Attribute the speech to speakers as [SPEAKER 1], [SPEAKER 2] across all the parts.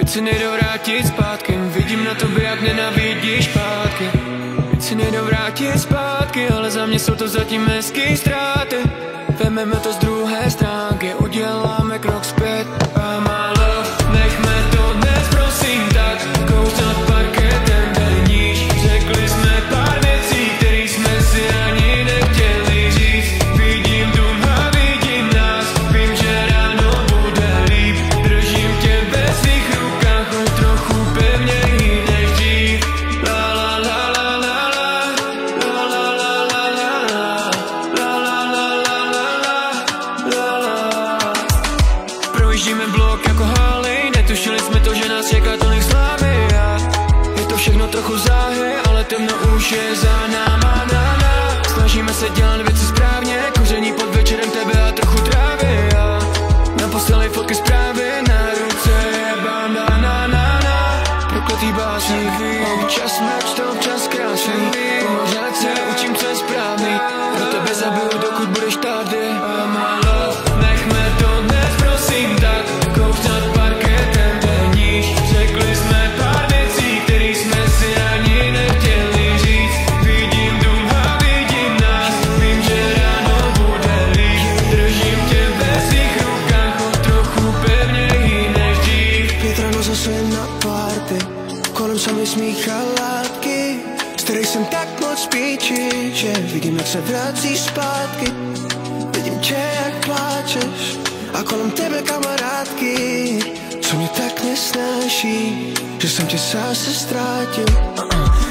[SPEAKER 1] Teď se nejdou vrátit zpátky, vidím na tobě, jak nenavidíš pátky. Teď se nejdou vrátit zpátky, ale za mě jsou to zatím hezký ztráty. Vememe to z druhé stránky, uděláme krok zpět a málo. Nechme to dnes, prosím, tak kousat parketem ten níž. Řekli jsme pár věcí, který jsme si ani nechtěli říct. Vidím dům a vidím nás, vím, že ráno bude líp. Držím tě ve svých rukách, o trochu pevněji než dřív. La la la la la la, la la la la la la, la la la la la la. Projíždíme blok jako haly, netušili jsme to, že nás čeká tolik slávy. Je to všechno trochu záhy, ale temno už je za náma, Snažíme se dělat věci správně, koření pod večerem tebe a trochu trávy. Na posteli fotky zprávy, na ruce je bandana. Prokletý básníky, občas jsme čtou, občas krásný. Pořád se učím, co je správný, pro tebe zabiju, dokud budeš tady. A málo, nechme to dnes, prosím, tak kousat parketem ten níž. Řekli jsme pár věcí, který jsme si ani nechtěli říct. Vidím dům a vidím nás, vím, že ráno bude líp. Držím tě ve svých rukách, o trochu pevněji než dřív.
[SPEAKER 2] 5 ráno zase na party, kolem sami smích a látky, z kterých jsem tak moc píči, že vidím, jak se vracíš zpátky. Vidím tě, jak pláčeš a kolem tebe kamarádky, co mě tak nesnáší, že jsem tě zase ztrátil.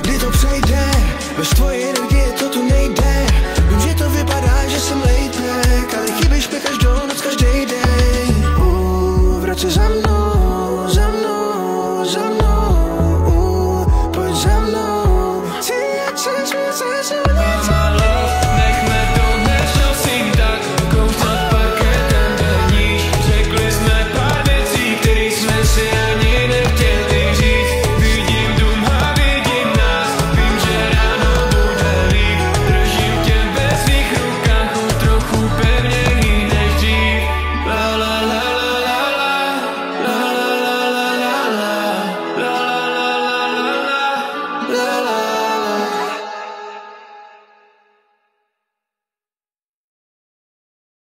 [SPEAKER 2] Kdy to přejde, bez tvojí energie to tu nejde. Vím, že to vypadá, že jsem laid back, ale chybíš mi každou noc, každý den. Vrať se za mnou.